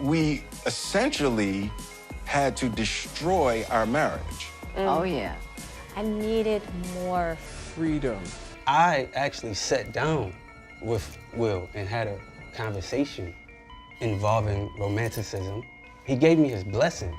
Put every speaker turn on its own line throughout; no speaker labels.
we essentially had to destroy our marriage.
Oh, yeah.
I needed more
freedom.
I actually sat down with Will and had a conversation involving romanticism. He gave me his blessing.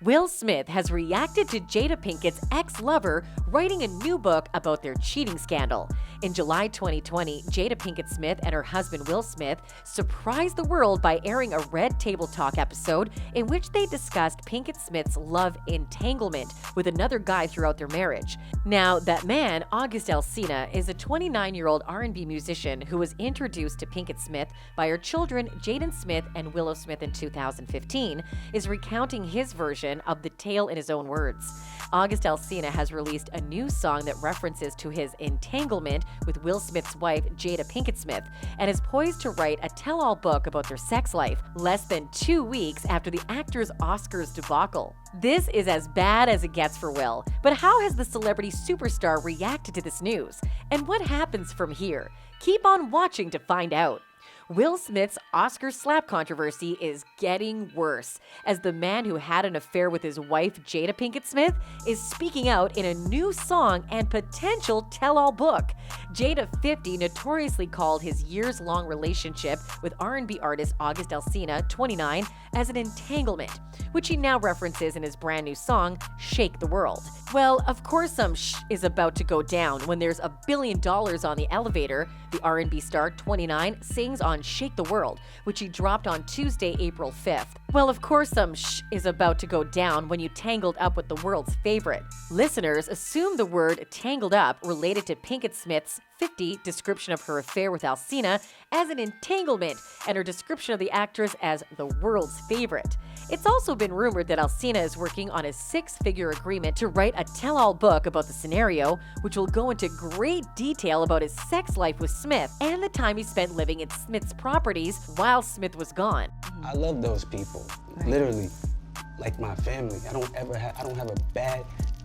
Will Smith has reacted to Jada Pinkett's ex-lover writing a new book about their cheating scandal. In July 2020, Jada Pinkett Smith and her husband Will Smith surprised the world by airing a Red Table Talk episode in which they discussed Pinkett Smith's love entanglement with another guy throughout their marriage. Now, that man, August Alsina, is a 29-year-old R&B musician who was introduced to Pinkett Smith by her children Jaden Smith and Willow Smith in 2015, is recounting his version of the tale in his own words. August Alsina has released a new song that references to his entanglement with Will Smith's wife, Jada Pinkett Smith, and is poised to write a tell-all book about their sex life, less than 2 weeks after the actor's Oscars debacle. This is as bad as it gets for Will, but how has the celebrity superstar reacted to this news? And what happens from here? Keep on watching to find out. Will Smith's Oscar slap controversy is getting worse, as the man who had an affair with his wife, Jada Pinkett Smith, is speaking out in a new song and potential tell-all book. Jada, 50, notoriously called his years-long relationship with R&B artist August Alsina, 29, as an entanglement, which he now references in his brand new song, Shake the World. Well, of course some shh is about to go down when there's $1 billion on the elevator. The R&B star, 29, sings on Shake the World, which he dropped on Tuesday, April 5th. Well, of course some shh is about to go down when you tangled up with the world's favorite. Listeners assume the word tangled up related to Pinkett Smith's 50 description of her affair with Alsina as an entanglement and her description of the actress as the world's favorite. It's also been rumored that Alsina is working on a 6-figure agreement to write a tell-all book about the scenario, which will go into great detail about his sex life with Smith and the time he spent living at Smith's properties while Smith was gone.
I love those people, literally, like my family. I don't have a bad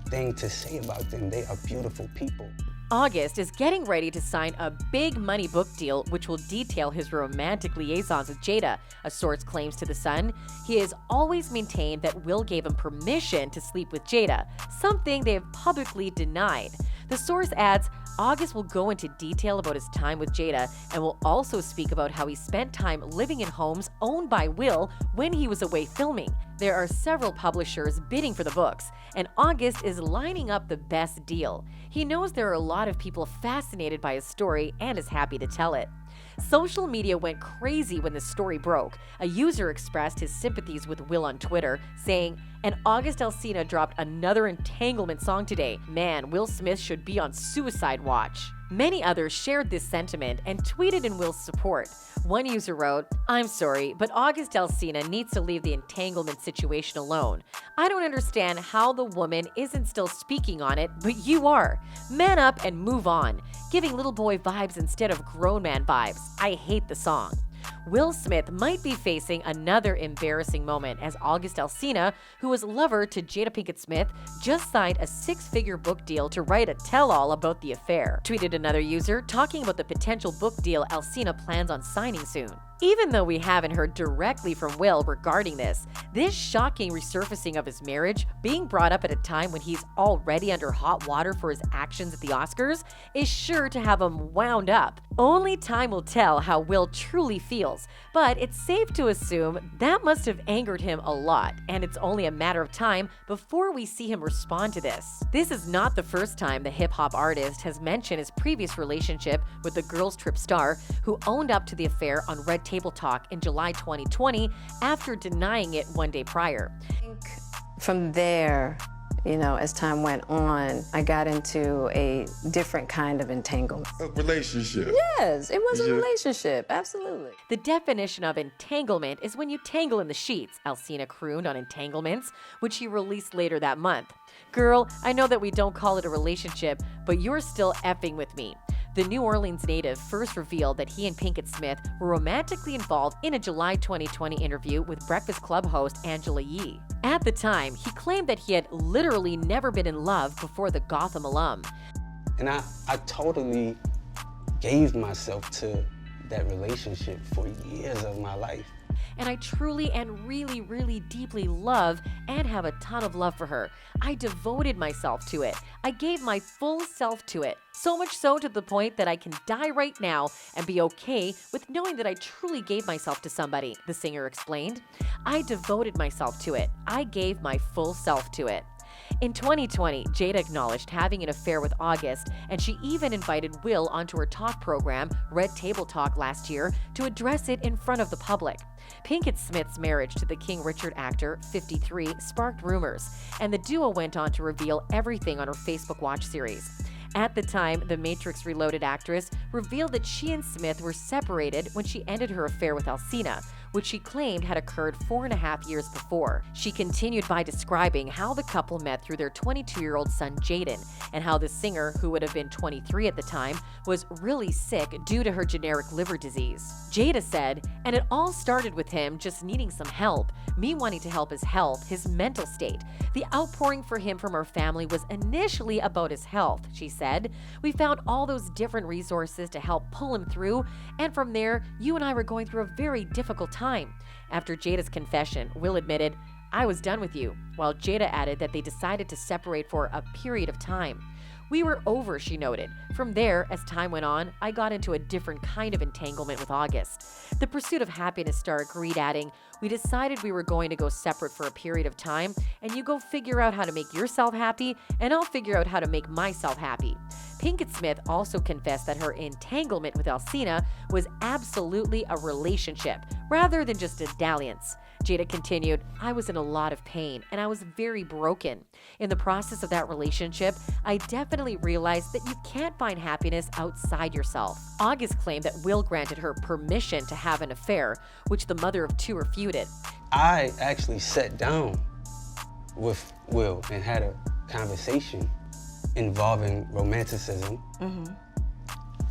thing to say about them. They are beautiful people.
August is getting ready to sign a big money book deal which will detail his romantic liaisons with Jada, a source claims to The Sun. He has always maintained that Will gave him permission to sleep with Jada, something they have publicly denied. The source adds, August will go into detail about his time with Jada and will also speak about how he spent time living in homes owned by Will when he was away filming. There are several publishers bidding for the books, and August is lining up the best deal. He knows there are a lot of people fascinated by his story and is happy to tell it. Social media went crazy when the story broke. A user expressed his sympathies with Will on Twitter, saying, "And August Alsina dropped another entanglement song today. Man, Will Smith should be on suicide watch." Many others shared this sentiment and tweeted in Will's support. One user wrote, "I'm sorry, but August Alsina needs to leave the entanglement situation alone. I don't understand how the woman isn't still speaking on it, but you are. Man up and move on. Giving little boy vibes instead of grown man vibes. I hate the song." Will Smith might be facing another embarrassing moment as August Alsina, who was lover to Jada Pinkett Smith, just signed a 6-figure book deal to write a tell-all about the affair, tweeted another user, talking about the potential book deal Alsina plans on signing soon. Even though we haven't heard directly from Will regarding this shocking resurfacing of his marriage, being brought up at a time when he's already under hot water for his actions at the Oscars, is sure to have him wound up. Only time will tell how Will truly feels, but it's safe to assume that must have angered him a lot, and it's only a matter of time before we see him respond to this. This is not the first time the hip-hop artist has mentioned his previous relationship with the Girls Trip star, who owned up to the affair on Red Table Talk in July 2020 after denying it one day prior.
I think from there, as time went on, I got into a different kind of entanglement.
A relationship.
Yes, it was a relationship, absolutely.
The definition of entanglement is when you tangle in the sheets, Alsina crooned on Entanglements, which he released later that month. "Girl, I know that we don't call it a relationship, but you're still effing with me." The New Orleans native first revealed that he and Pinkett Smith were romantically involved in a July 2020 interview with Breakfast Club host Angela Yee. At the time, he claimed that he had literally never been in love before the Gotham alum.
And I totally gave myself to that relationship for years of my life.
and I truly and really deeply love and have a ton of love for her. I devoted myself to it. I gave my full self to it. So much so to the point that I can die right now and be okay with knowing that I truly gave myself to somebody, the singer explained. I devoted myself to it. I gave my full self to it. In 2020, Jada acknowledged having an affair with August, and she even invited Will onto her talk program, Red Table Talk, last year to address it in front of the public. Pinkett Smith's marriage to the King Richard actor, 53, sparked rumors, and the duo went on to reveal everything on her Facebook Watch series. At the time, the Matrix Reloaded actress revealed that she and Smith were separated when she ended her affair with Alsina, which she claimed had occurred 4.5 years before. She continued by describing how the couple met through their 22-year-old son Jaden, and how the singer, who would have been 23 at the time, was really sick due to her generic liver disease. Jada said, "And it all started with him just needing some help, me wanting to help his health, his mental state. The outpouring for him from our family was initially about his health," she said. "We found all those different resources to help pull him through, and from there, you and I were going through a very difficult time." After Jada's confession, Will admitted, "I was done with you," while Jada added that they decided to separate for a period of time. "We were over," she noted. "From there, as time went on, I got into a different kind of entanglement with August." The Pursuit of Happiness star agreed, adding, "We decided we were going to go separate for a period of time, and you go figure out how to make yourself happy, and I'll figure out how to make myself happy." Pinkett Smith also confessed that her entanglement with Alsina was absolutely a relationship, rather than just a dalliance. Jada continued, "I was in a lot of pain, and I was very broken. In the process of that relationship, I definitely realized that you can't find happiness outside yourself." August claimed that Will granted her permission to have an affair, which the mother of two refuted.
I actually sat down with Will and had a conversation involving romanticism.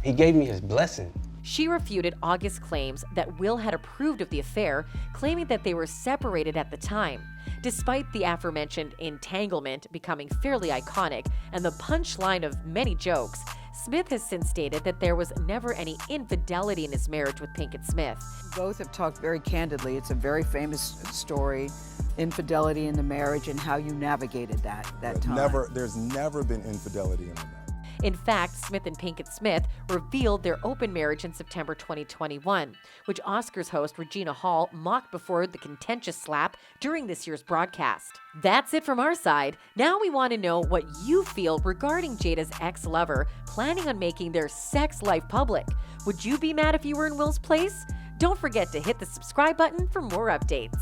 He gave me his blessing.
She refuted August's claims that Will had approved of the affair, claiming that they were separated at the time. Despite the aforementioned entanglement becoming fairly iconic and the punchline of many jokes, Smith has since stated that there was never any infidelity in his marriage with Pinkett Smith.
Both have talked very candidly. It's a very famous story, infidelity in the marriage and how you navigated that time.
There's never been infidelity in the marriage.
In fact, Smith and Pinkett Smith revealed their open marriage in September 2021, which Oscars host Regina Hall mocked before the contentious slap during this year's broadcast. That's it from our side. Now we want to know what you feel regarding Jada's ex-lover planning on making their sex life public. Would you be mad if you were in Will's place? Don't forget to hit the subscribe button for more updates.